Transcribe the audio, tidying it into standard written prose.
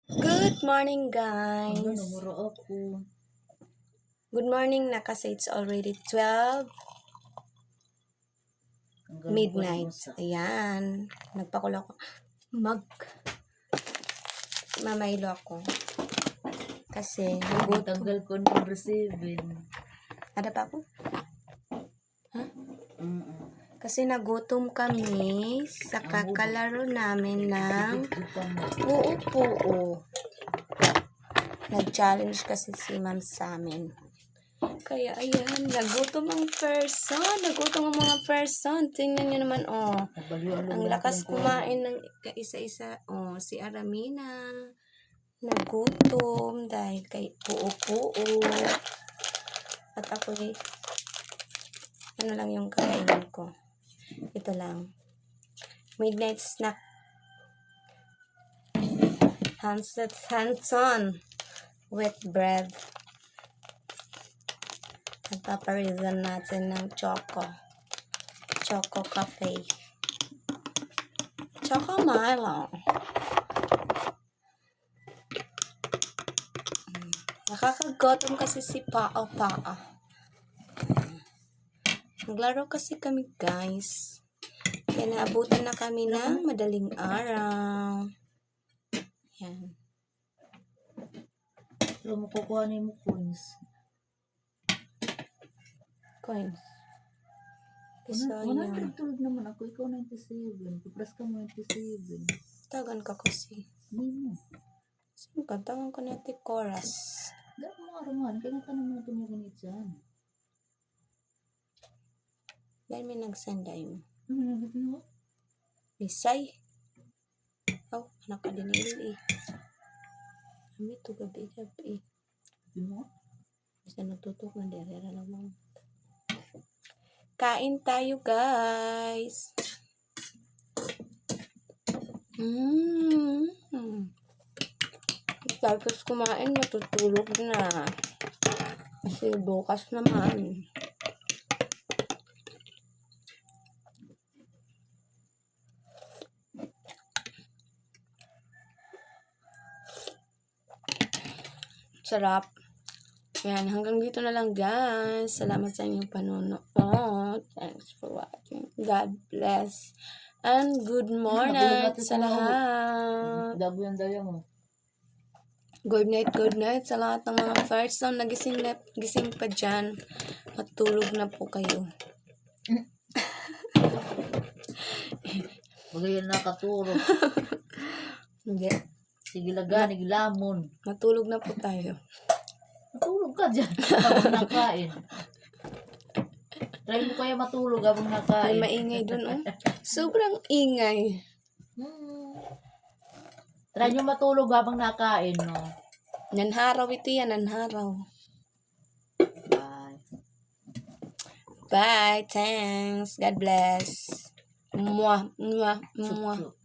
Good morning, Hanggang guys. namura ako. Good morning na kasi it's already 12 Hanggang midnight. bukas-bukas. Ayan. Nagpakulo ako. Mamaylo ako. Kasi nagutom. Tanggal ko number 7. Ada pa ako? Mm-mm. Kasi nagutom kami sa kakalaro namin ng puo-puo. Nag-challenge kasi si ma'am sa amin. Kaya ayan, nagutom ang person. Nagutom ang mga person. Tingnan nyo naman, oh. Ang lakas kumain ng isa-isa. Oh, si Aramina. Nagutom dahil kay puo-puo. At ako ano lang yung kakainin ko. Ito lang. Midnight snack. Hanson. Wet bread. Nagpaparizan natin ng Choco Cafe. Choco Milo. Nakakagutom kasi si Pao. Naglaro kasi kami, guys. Kaya naabutan na kami ng madaling araw. Yan. Pero makukuha mo coins. So, yan. Tulog naman ako. Ikaw 97. Plus ka 97. Tagan ka kasi. Hindi mo. Sino ka? Tagan ko natin chorus. Dahil mga araman. Kaya nga tanong mo na tumiganit dyan. Dahil may nagsanda yun. Ano mo? Bisay. Anak ka din eh. Kami ito gabi. Ano mo? Bisa natutok na derera naman. Kain tayo, guys. Tapos kumain, matutulog na. Kasi bukas naman. Sarap. Yan, hanggang dito na lang, guys. Salamat sa inyong panonood. Thanks for watching. God bless. And good morning sa lahat. Dabo yung daya mo. Good night sa lahat ng mga first time nagising pa dyan. Matulog na po kayo. Bagay yung nakatulog. Hindi. Sige laga, naglamon. Matulog na po tayo. Matulog ka dyan habang nakain. Try mo kaya matulog habang nakain. May maingay dun, oh. Sobrang ingay. Try nyo matulog habang nakain, no? Nanharaw ito yan, nanharaw. Bye. Bye, thanks. God bless. Mwah. Chup-chup.